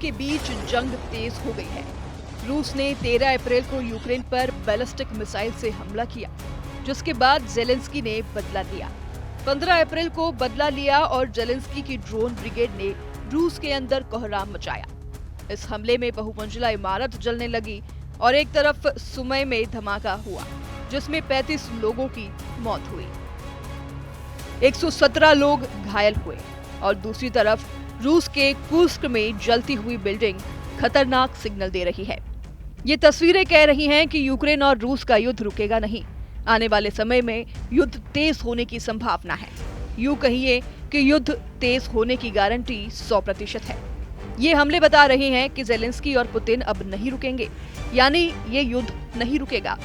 के बीच जंग तेज हो गई है। रूस ने 13 अप्रैल को यूक्रेन पर बैलिस्टिक मिसाइल से हमला किया, जिसके बाद जेलेंस्की ने बदला लिया। 15 अप्रैल को बदला लिया और जेलेंस्की की ड्रोन ब्रिगेड ने रूस के अंदर कोहराम मचाया। इस हमले में बहुमंजिला इमारत जलने लगी और एक तरफ सुमय में धमाका हुआ, जिसमें 35 लोगों की मौत हुई, 117 लोग घायल हुए और दूसरी तरफ रूस के कुर्स्क में जलती हुई बिल्डिंग खतरनाक सिग्नल दे रही है। ये तस्वीरें कह रही हैं कि यूक्रेन और रूस का युद्ध रुकेगा नहीं। आने वाले समय में युद्ध तेज होने की संभावना है। यूं कहिए कि युद्ध तेज होने की गारंटी 100% है। ये हमले बता रहे हैं कि जेलेंस्की और पुतिन अब नहीं रुकेंगे, यानी ये युद्ध नहीं रुकेगा।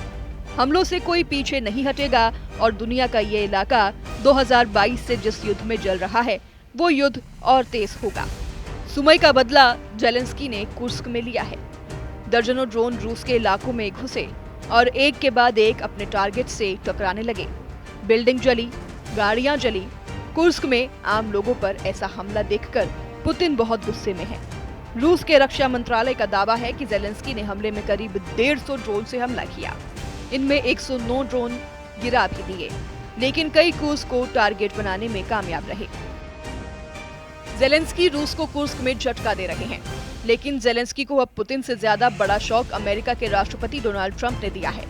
हमलों से कोई पीछे नहीं हटेगा और दुनिया का ये इलाका 2022 से जिस युद्ध में जल रहा है, वो युद्ध और तेज होगा। सुमय का बदला जेलेंस्की ने कुर्स्क में लिया है। दर्जनों ड्रोन रूस के इलाकों में घुसे और एक के बाद एक अपने टारगेट से टकराने लगे। बिल्डिंग जली, गाड़ियां जली। कुर्स्क में आम लोगों पर ऐसा हमला देखकर पुतिन बहुत गुस्से में है। रूस के रक्षा मंत्रालय का दावा है कि जेलेंस्की ने हमले में करीब 150 ड्रोन से हमला किया। इनमें 109 ड्रोन गिरा भी दिए, लेकिन कई कुर्स्क को टारगेट बनाने में कामयाब रहे। जेलेंस्की रूस को कुर्स्क में झटका दे रहे हैं, लेकिन जेलेंस्की को अब पुतिन से ज्यादा बड़ा शॉक अमेरिका के राष्ट्रपति डोनाल्ड ट्रंप ने दिया है।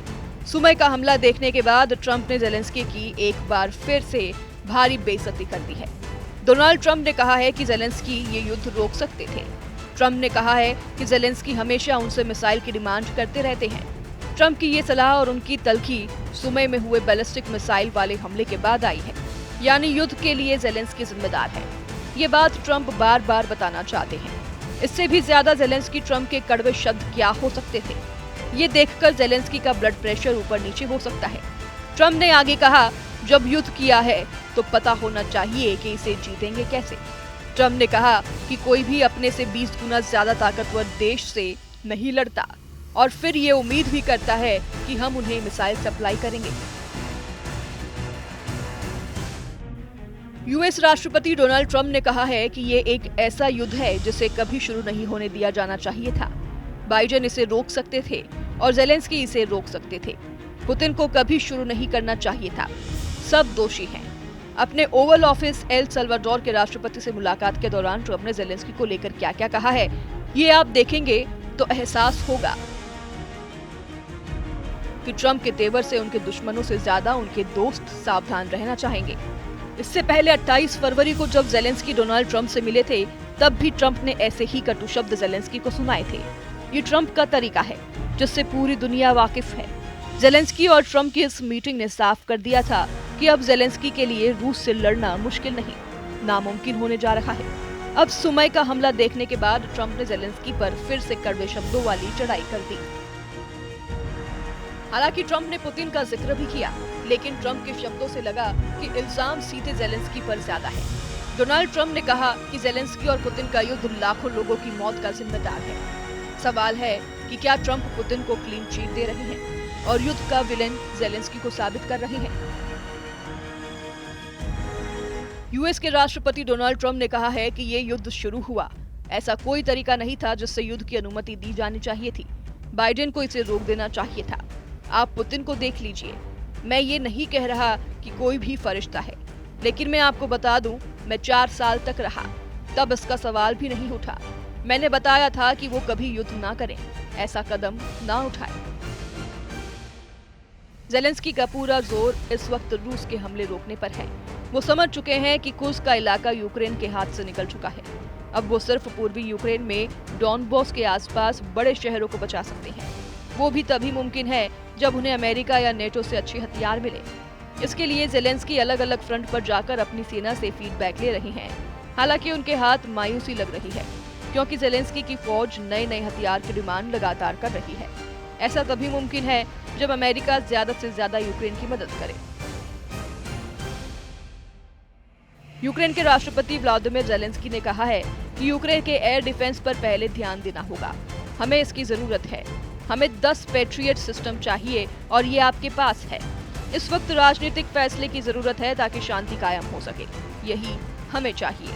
सुमय का हमला देखने के बाद ट्रंप ने जेलेंस्की की एक बार फिर से भारी बेइज्जती कर दी है। डोनाल्ड ट्रंप ने कहा है कि जेलेंस्की ये युद्ध रोक सकते थे। ट्रंप ने कहा है कि जेलेंस्की हमेशा उनसे मिसाइल की डिमांड करते रहते हैं। ट्रंप की ये सलाह और उनकी तल्खी सुमय में हुए बैलिस्टिक मिसाइल वाले हमले के बाद आई है, यानी युद्ध के लिए जेलेंस्की जिम्मेदार है। ये बात ट्रंप बार बार बताना चाहते हैं। इससे भी ज्यादा जेलेंस्की ट्रंप के कड़वे शब्द क्या हो सकते थे, ये देखकर जेलेंस्की का ब्लड प्रेशर ऊपर नीचे हो सकता है। ट्रंप ने आगे कहा, जब युद्ध किया है तो पता होना चाहिए कि इसे जीतेंगे कैसे। ट्रंप ने कहा कि कोई भी अपने से 20 गुना ज्यादा ताकतवर देश से नहीं लड़ता और फिर ये उम्मीद भी करता है कि हम उन्हें मिसाइल सप्लाई करेंगे। यूएस राष्ट्रपति डोनाल्ड ट्रंप ने कहा है कि ये एक ऐसा युद्ध है जिसे कभी शुरू नहीं होने दिया जाना चाहिए था। बाइडेन इसे रोक सकते थे और जेलेंस्की इसे रोक सकते थे। पुतिन को कभी शुरू नहीं करना चाहिए था। सब दोषी हैं। अपने ओवल ऑफिस एल सल्वाडोर के राष्ट्रपति से मुलाकात के दौरान ट्रंप ने जेलेंस्की को लेकर क्या क्या कहा है, ये आप देखेंगे तो एहसास होगा कि ट्रंप के तेवर से उनके दुश्मनों से ज्यादा उनके दोस्त सावधान रहना चाहेंगे। इससे पहले 28 फरवरी को जब जेलेंस्की डोनाल्ड ट्रंप से मिले थे, तब भी ट्रंप ने ऐसे ही कटु शब्द जेलेंस्की को सुनाए थे। ये ट्रंप का तरीका है जिससे पूरी दुनिया वाकिफ है। जेलेंस्की और ट्रंप की इस मीटिंग ने साफ कर दिया था कि अब जेलेंस्की के लिए रूस से लड़ना मुश्किल नहीं, नामुमकिन होने जा रहा है। अब सुमय का हमला देखने के बाद ट्रंप ने जेलेंस्की पर फिर से कड़वे शब्दों वाली चढ़ाई कर दी। हालांकि ट्रंप ने पुतिन का जिक्र भी किया, लेकिन ट्रंप के शब्दों से लगा कि इल्जाम सीधे जेलेंस्की पर ज्यादा है। डोनाल्ड ट्रंप ने कहा कि जेलेंस्की और पुतिन का युद्ध लाखों लोगों की मौत का जिम्मेदार है। सवाल है कि क्या ट्रंप पुतिन को क्लीन चिट दे रहे हैं और युद्ध का विलेन जेलेंस्की को साबित कर रहे हैं। यूएस के राष्ट्रपति डोनाल्ड ट्रंप ने कहा है कि ये युद्ध शुरू हुआ, ऐसा कोई तरीका नहीं था जिससे युद्ध की अनुमति दी जानी चाहिए थी। बाइडेन को इसे रोक देना चाहिए था। आप पुतिन को देख लीजिए। मैं ये नहीं कह रहा कि कोई भी फरिश्ता है, लेकिन मैं आपको बता दूं, मैं 4 साल तक रहा, तब इसका सवाल भी नहीं उठा। मैंने बताया था कि वो कभी युद्ध ना करें, ऐसा कदम ना उठाए। जेलेंस्की का पूरा जोर इस वक्त रूस के हमले रोकने पर है। वो समझ चुके हैं कि कुर्स्क का इलाका यूक्रेन के हाथ से निकल चुका है। अब वो सिर्फ पूर्वी यूक्रेन में डॉनबॉस के आसपास बड़े शहरों को बचा सकते हैं। वो भी तभी मुमकिन है जब उन्हें अमेरिका या नेटो से अच्छे हथियार मिले। इसके लिए जेलेंस्की अलग अलग फ्रंट पर जाकर अपनी सेना से फीडबैक ले रहे हैं। हालांकि उनके हाथ मायूसी लग रही है, क्योंकि जेलेंस्की की फौज नए नए हथियार की डिमांड लगातार कर रही है। ऐसा तभी मुमकिन है जब अमेरिका ज्यादा से ज्यादा यूक्रेन की मदद करे। यूक्रेन के राष्ट्रपति व्लादिमीर जेलेंस्की ने कहा है कि यूक्रेन के एयर डिफेंस पर पहले ध्यान देना होगा। हमें इसकी जरूरत है। हमें 10 पैट्रियट सिस्टम चाहिए और ये आपके पास है। इस वक्त राजनीतिक फैसले की जरूरत है ताकि शांति कायम हो सके। यही हमें चाहिए।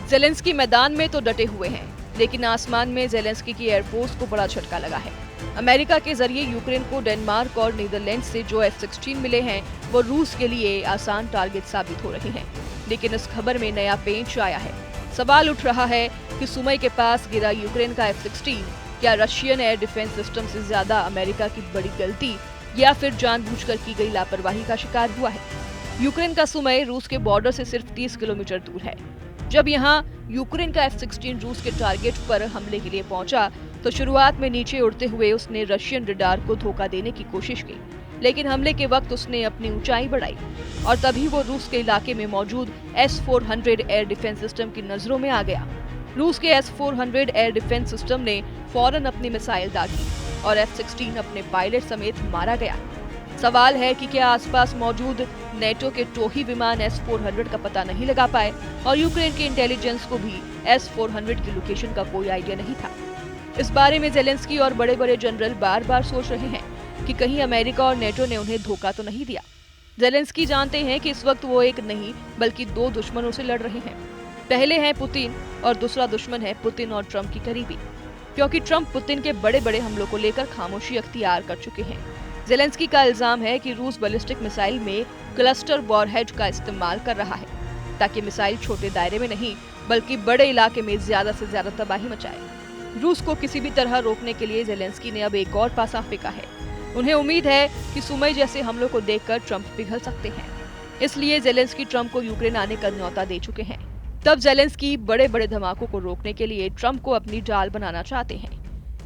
जेलेंस्की मैदान में तो डटे हुए हैं, लेकिन आसमान में जेलेंस्की की एयरफोर्स को बड़ा झटका लगा है। अमेरिका के जरिए यूक्रेन को डेनमार्क और नीदरलैंड से जो F-16 मिले हैं, वो रूस के लिए आसान टारगेट साबित हो रहे हैं। लेकिन इस खबर में नया पेंच आया है। सवाल उठ रहा है कि सुमई के पास गिरा यूक्रेन का F-16 क्या रशियन एयर डिफेंस सिस्टम से ज्यादा अमेरिका की बड़ी गलती या फिर जानबूझकर की गई लापरवाही का शिकार हुआ है। यूक्रेन का सुमई रूस के बॉर्डर से सिर्फ 30 किलोमीटर दूर है। जब यहाँ यूक्रेन का F-16 रूस के टारगेट पर हमले के लिए पहुंचा, तो शुरुआत में नीचे उड़ते हुए उसने रशियन रडार को धोखा देने की कोशिश की, लेकिन हमले के वक्त उसने अपनी ऊंचाई बढ़ाई और तभी वो रूस के इलाके में मौजूद S-400 एयर डिफेंस सिस्टम की नजरों में आ गया। रूस के S-400 एयर डिफेंस सिस्टम ने फौरन अपनी मिसाइल दागी और F-16 अपने पायलट समेत मारा गया। सवाल है कि क्या आसपास मौजूद नेटो के टोही विमान S-400 का पता नहीं लगा पाए और यूक्रेन के इंटेलिजेंस को भी S-400 की लोकेशन का कोई आइडिया नहीं था। इस बारे में जेलेंस्की और बड़े बड़े जनरल बार बार सोच रहे हैं कि कहीं अमेरिका और नेटो ने उन्हें धोखा तो नहीं दिया। जेलेंस्की जानते हैं कि इस वक्त वो एक नहीं बल्कि दो दुश्मनों से लड़ रहे हैं। पहले हैं पुतिन और दूसरा दुश्मन है पुतिन और ट्रंप की करीबी, क्योंकि ट्रंप पुतिन के बड़े बड़े हमलों को लेकर खामोशी अख्तियार कर चुके हैं। जेलेंस्की का इल्जाम है कि रूस बैलिस्टिक मिसाइल में क्लस्टर वॉरहेड का इस्तेमाल कर रहा है ताकि मिसाइल छोटे दायरे में नहीं बल्कि बड़े इलाके में ज्यादा से ज्यादा तबाही मचाए। रूस को किसी भी तरह रोकने के लिए जेलेंस्की ने अब एक और पासा फेंका है। उन्हें उम्मीद है कि सुमई जैसे हमलों को देखकर ट्रंप पिघल सकते हैं, इसलिए जेलेंस्की ट्रंप को यूक्रेन आने का न्योता दे चुके हैं। तब जेलेंस्की बड़े बड़े धमाकों को रोकने के लिए ट्रंप को अपनी ढाल बनाना चाहते हैं।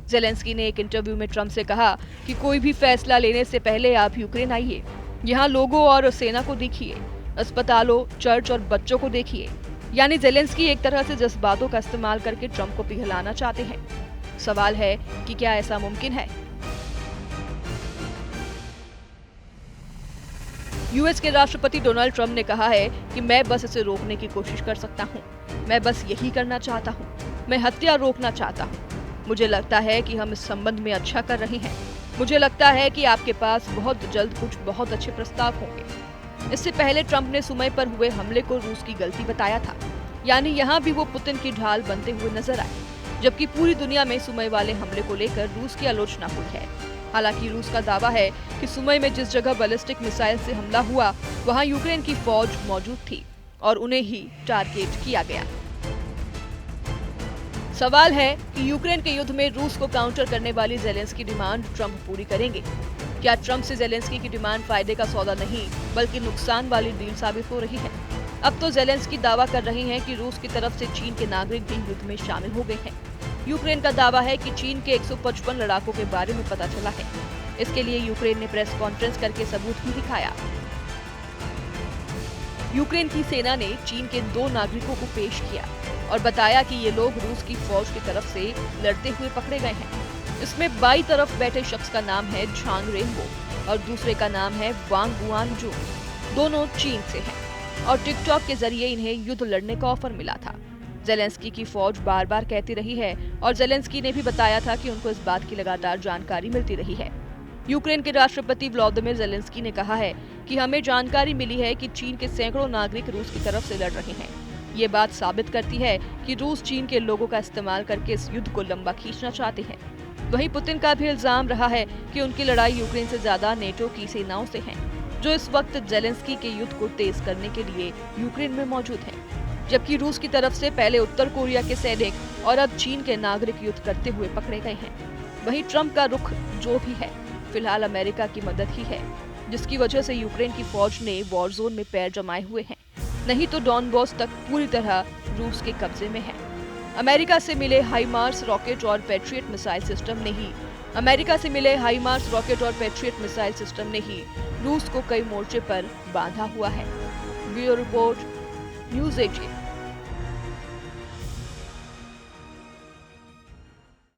जेलेंस्की ने एक इंटरव्यू में ट्रंप से कहा कि कोई भी फैसला लेने से पहले आप यूक्रेन आइए, यहाँ लोगों और सेना को देखिए, अस्पतालों, चर्च और बच्चों को देखिए। यानी जेलेंस्की एक तरह से जज्बातों का इस्तेमाल करके ट्रंप को पिघलाना चाहते हैं। सवाल है कि क्या ऐसा मुमकिन है? यूएस के राष्ट्रपति डोनाल्ड ट्रंप ने कहा है कि मैं बस इसे रोकने की कोशिश कर सकता हूँ, मैं बस यही करना चाहता हूँ, मैं हत्या रोकना चाहता हूँ। मुझे लगता है कि हम इस संबंध में अच्छा कर रहे हैं। मुझे लगता है कि आपके पास बहुत जल्द कुछ बहुत अच्छे प्रस्ताव होंगे। इससे पहले ट्रंप ने सुमई पर हुए हमले को रूस की गलती बताया था, यानी यहाँ भी वो पुतिन की ढाल बनते हुए नजर आए, जबकि पूरी दुनिया में सुमई वाले हमले को लेकर रूस की आलोचना हुई है। हालांकि रूस का दावा है कि सुमई में जिस जगह बैलिस्टिक मिसाइल से हमला हुआ वहां यूक्रेन की फौज मौजूद थी और उन्हें ही टारगेट किया गया। सवाल है कि यूक्रेन के युद्ध में रूस को काउंटर करने वाली जेलेंस्की डिमांड ट्रंप पूरी करेंगे। क्या ट्रंप से जेलेंस्की की डिमांड फायदे का सौदा नहीं बल्कि नुकसान वाली डील साबित हो रही है? अब तो जेलेंस्की दावा कर रही हैं कि रूस की तरफ से चीन के नागरिक भी युद्ध में शामिल हो गए हैं। यूक्रेन का दावा है कि चीन के 155 लड़ाकों के बारे में पता चला है। इसके लिए यूक्रेन ने प्रेस कॉन्फ्रेंस करके सबूत भी दिखाया। यूक्रेन की सेना ने चीन के 2 नागरिकों को पेश किया और बताया कि ये लोग रूस की फौज की तरफ से लड़ते हुए पकड़े गए हैं। इसमें बाईं तरफ बैठे शख्स का नाम है झांग रेनबो और दूसरे का नाम है वांग गुआनजू। दोनों चीन से हैं और टिकटॉक के जरिए इन्हें युद्ध लड़ने का ऑफर मिला था। जेलेंस्की की फौज बार बार कहती रही है और जेलेंस्की ने भी बताया था कि उनको इस बात की लगातार जानकारी मिलती रही है। यूक्रेन के राष्ट्रपति व्लादिमीर जेलेंस्की ने कहा है कि हमें जानकारी मिली है कि चीन के सैकड़ों नागरिक रूस की तरफ से लड़ रहे हैं। ये बात साबित करती है कि रूस चीन के लोगों का इस्तेमाल करके इस युद्ध को लंबा खींचना चाहते हैं। वहीं पुतिन का भी इल्जाम रहा है कि उनकी लड़ाई यूक्रेन से ज्यादा नेटो की सेनाओं से है, जो इस वक्त जेलेंस्की के युद्ध को तेज करने के लिए यूक्रेन में मौजूद है। जबकि रूस की तरफ से पहले उत्तर कोरिया के सैनिक और अब चीन के नागरिक युद्ध करते हुए पकड़े गए हैं। वहीं ट्रंप का रुख जो भी है, फिलहाल अमेरिका की मदद ही है, जिसकी वजह से यूक्रेन की फौज ने वॉर जोन में पैर जमाए हुए हैं। नहीं तो डॉनबॉस तक पूरी तरह रूस के कब्जे में है। अमेरिका से मिले हाइमार्स रॉकेट और पैट्रियट मिसाइल सिस्टम ने ही रूस को कई मोर्चे पर बांधा हुआ है। Bureau report, news 18।